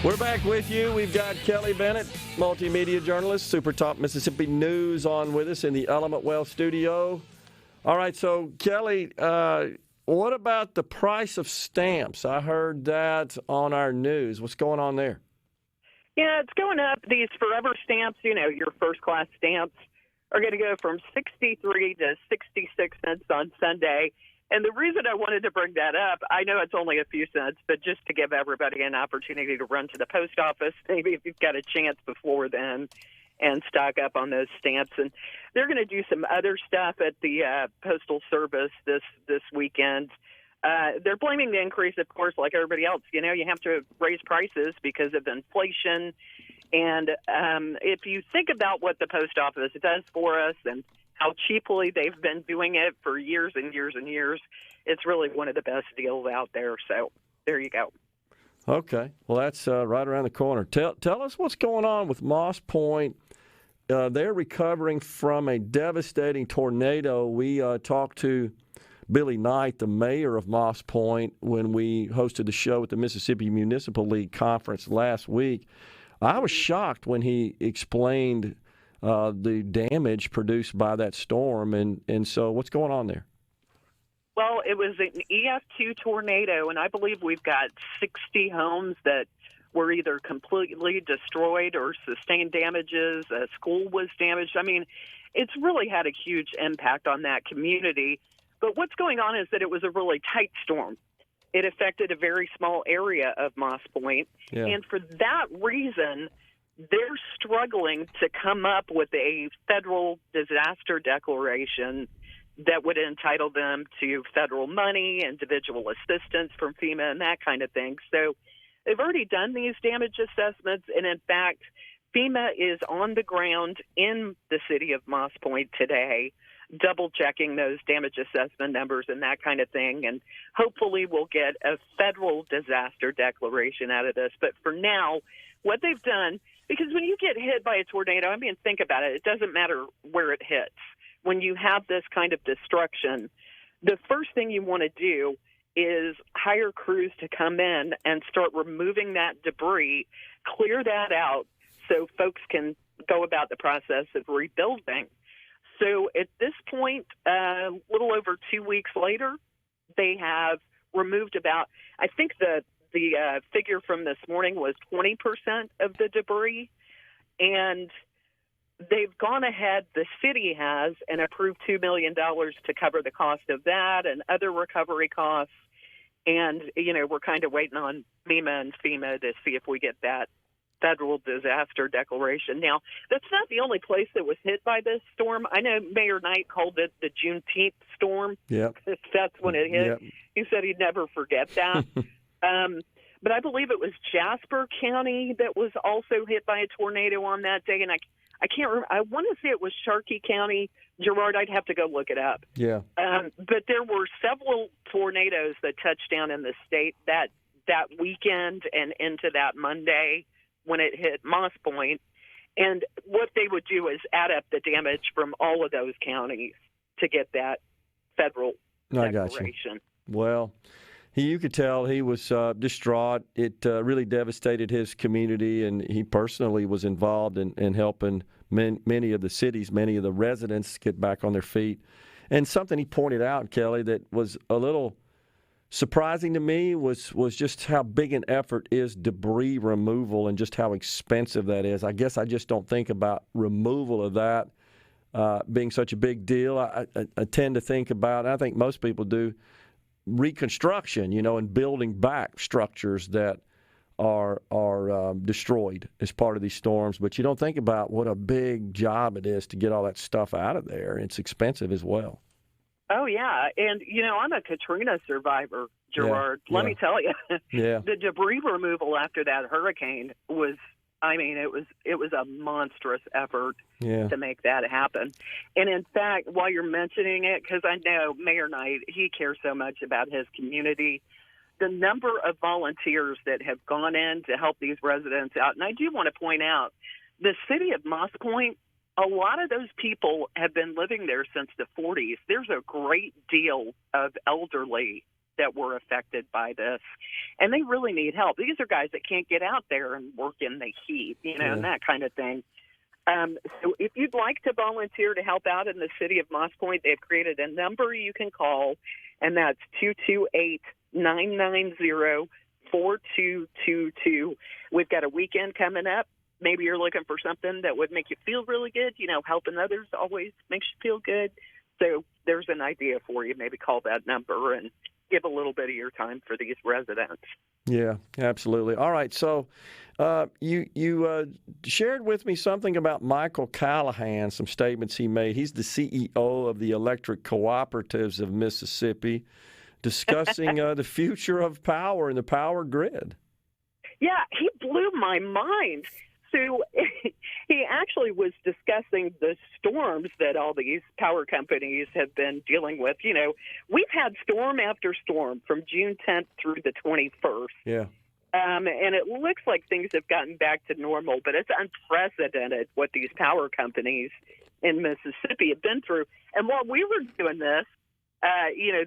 We're back with you. We've got Kelly Bennett, Multimedia Journalist, SuperTalk Mississippi News, on with us in the Element Well studio. All right, so Kelly, what about the price of stamps? I heard that on our news. What's going on there? Yeah, it's going up. These forever stamps, your first-class stamps, are going to go from 63 to 66 cents on Sunday. And the reason I wanted to bring that up, I know it's only a few cents, but just to give everybody an opportunity to run to the post office, maybe if you've got a chance before then, and stock up on those stamps. And they're going to do some other stuff at the Postal Service this weekend. They're blaming the increase, of course, like everybody else. You have to raise prices because of inflation. And if you think about what the post office does for us and how cheaply they've been doing it for years and years and years, it's really one of the best deals out there. So there you go. Okay. Well, that's right around the corner. Tell us what's going on with Moss Point. They're recovering from a devastating tornado. We talked to Billy Knight, the mayor of Moss Point, when we hosted the show at the Mississippi Municipal League Conference last week. I was shocked when he explained the damage produced by that storm. And so what's going on there? Well, it was an EF2 tornado, and I believe we've got 60 homes that were either completely destroyed or sustained damages. A school was damaged. I mean, it's really had a huge impact on that community. But what's going on is that it was a really tight storm. It affected a very small area of Moss Point. Yeah. And for that reason, they're struggling to come up with a federal disaster declaration that would entitle them to federal money, individual assistance from FEMA, and that kind of thing. So they've already done these damage assessments, and in fact, FEMA is on the ground in the city of Moss Point today, double-checking those damage assessment numbers and that kind of thing, and hopefully we'll get a federal disaster declaration out of this. But for now, what they've done, because when you get hit by a tornado, I mean, think about it. It doesn't matter where it hits. When you have this kind of destruction, the first thing you want to do is hire crews to come in and start removing that debris, clear that out so folks can go about the process of rebuilding. So at this point, a little over 2 weeks later, they have removed about, I think the figure from this morning was 20% of the debris. And they've gone ahead, the city has, and approved $2 million to cover the cost of that and other recovery costs. And, we're kind of waiting on MEMA and FEMA to see if we get that federal disaster declaration. Now, that's not the only place that was hit by this storm. I know Mayor Knight called it the Juneteenth storm. Yeah, that's when it hit. Yep. He said he'd never forget that. But I believe it was Jasper County that was also hit by a tornado on that day, and I can't remember. I want to say it was Sharkey County. Gerard, I'd have to go look it up. Yeah. But there were several tornadoes that touched down in the state that weekend and into that Monday when it hit Moss Point. And what they would do is add up the damage from all of those counties to get that federal declaration. Well, you could tell he was distraught. It really devastated his community, and he personally was involved in helping many of the cities, many of the residents get back on their feet. And something he pointed out, Kelly, that was a little surprising to me was just how big an effort is debris removal and just how expensive that is. I guess I just don't think about removal of that being such a big deal. I tend to think about, and I think most people do, reconstruction, and building back structures that are destroyed as part of these storms. But you don't think about what a big job it is to get all that stuff out of there. It's expensive as well. Oh, yeah. And, I'm a Katrina survivor, Gerard. Let me tell you, the debris removal after that hurricane was, it was a monstrous effort to make that happen. And in fact, while you're mentioning it, because I know Mayor Knight, he cares so much about his community, the number of volunteers that have gone in to help these residents out. And I do want to point out, the city of Moss Point, a lot of those people have been living there since the 40s. There's a great deal of elderly that were affected by this, and they really need help. These are guys that can't get out there and work in the heat, and that kind of thing. So if you'd like to volunteer to help out in the city of Moss Point, they've created a number you can call, and that's 228-990-4222. We've got a weekend coming up. Maybe you're looking for something that would make you feel really good. Helping others always makes you feel good. So there's an idea for you. Maybe call that number and give a little bit of your time for these residents. Yeah, absolutely. All right. So you shared with me something about Michael Callahan, some statements he made. He's the CEO of the Electric Cooperatives of Mississippi, discussing the future of power and the power grid. Yeah, he blew my mind. So he actually was discussing the storms that all these power companies have been dealing with. We've had storm after storm from June 10th through the 21st. Yeah. And it looks like things have gotten back to normal, but it's unprecedented what these power companies in Mississippi have been through. And while we were doing this,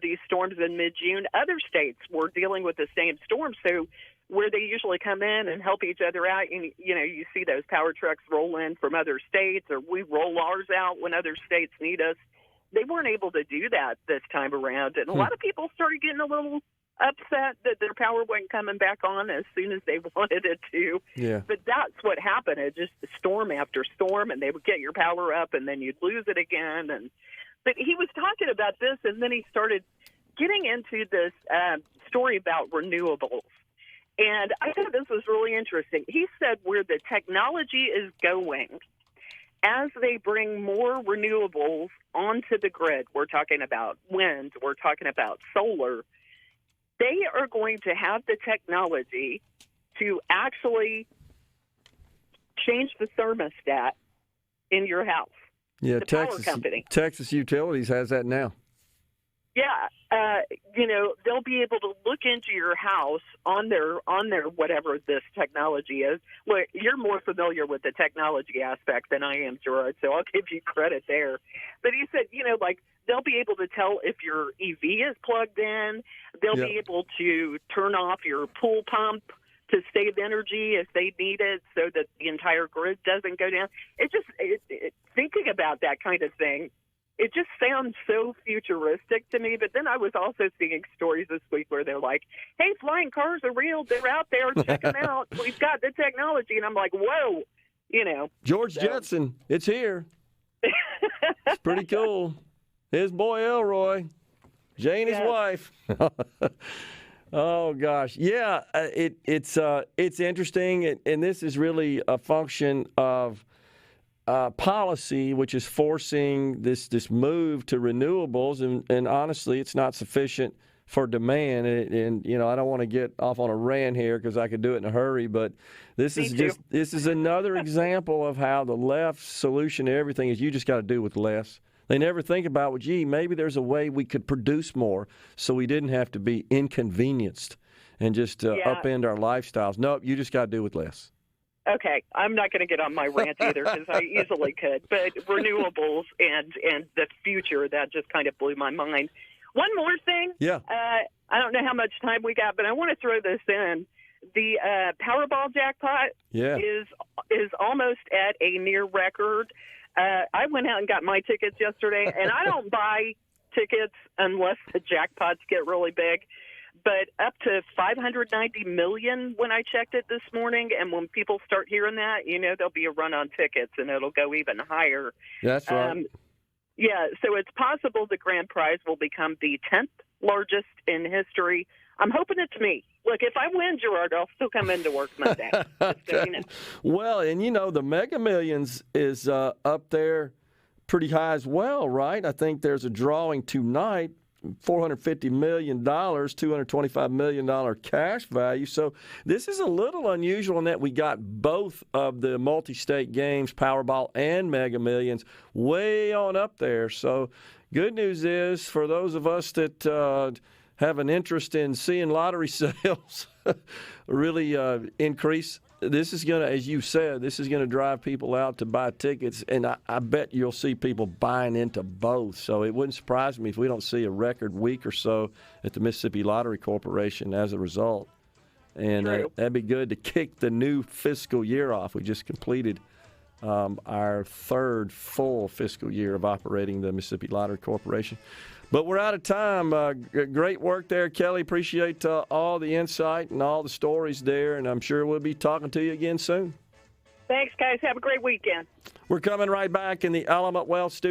these storms in mid-June, other states were dealing with the same storm. So where they usually come in and help each other out, and you see those power trucks roll in from other states, or we roll ours out when other states need us. They weren't able to do that this time around, and a lot of people started getting a little upset that their power wasn't coming back on as soon as they wanted it to. Yeah. But that's what happened. It just storm after storm, and they would get your power up, and then you'd lose it again. But he was talking about this, and then he started getting into this story about renewables. And I thought this was really interesting. He said where the technology is going, as they bring more renewables onto the grid, we're talking about wind, we're talking about solar, they are going to have the technology to actually change the thermostat in your house. Yeah, the power company. Texas Utilities has that now. Yeah, they'll be able to look into your house on their whatever this technology is. Well, you're more familiar with the technology aspect than I am, Gerard, so I'll give you credit there. But he said, they'll be able to tell if your EV is plugged in. They'll be able to turn off your pool pump to save energy if they need it, so that the entire grid doesn't go down. Thinking about that kind of thing, it just sounds so futuristic to me. But then I was also seeing stories this week where they're like, hey, flying cars are real. They're out there. Check them out. We've got the technology. And I'm like, whoa, George Jetson, it's here. It's pretty cool. His boy Elroy, Jane, his wife. Oh, gosh. Yeah, it's interesting. And this is really a function of policy, which is forcing this move to renewables, and honestly, it's not sufficient for demand. And I don't want to get off on a rant here because I could do it in a hurry, but this is another example of how the left's solution to everything is you just got to do with less. They never think about, well, gee, maybe there's a way we could produce more so we didn't have to be inconvenienced and just upend our lifestyles. Nope, you just got to do with less. Okay, I'm not going to get on my rant either because I easily could. But renewables and the future, that just kind of blew my mind. One more thing. Yeah. I don't know how much time we got, but I want to throw this in. The Powerball jackpot is almost at a near record. I went out and got my tickets yesterday, and I don't buy tickets unless the jackpots get really big. But up to $590 million when I checked it this morning, and when people start hearing that, there'll be a run on tickets, and it'll go even higher. That's right. So it's possible the grand prize will become the 10th largest in history. I'm hoping it's me. Look, if I win, Gerard, I'll still come into work Monday. So, Well, and the Mega Millions is up there pretty high as well, right? I think there's a drawing tonight. $450 million, $225 million cash value. So this is a little unusual in that we got both of the multi-state games, Powerball and Mega Millions, way on up there. So good news is for those of us that have an interest in seeing lottery sales, really increase. This is going to, as you said, this is going to drive people out to buy tickets, and I bet you'll see people buying into both. So it wouldn't surprise me if we don't see a record week or so at the Mississippi Lottery Corporation as a result. And that'd be good to kick the new fiscal year off. We just completed our third full fiscal year of operating the Mississippi Lottery Corporation. But we're out of time. Great work there, Kelly. Appreciate all the insight and all the stories there, and I'm sure we'll be talking to you again soon. Thanks, guys. Have a great weekend. We're coming right back in the Element Wealth Studio.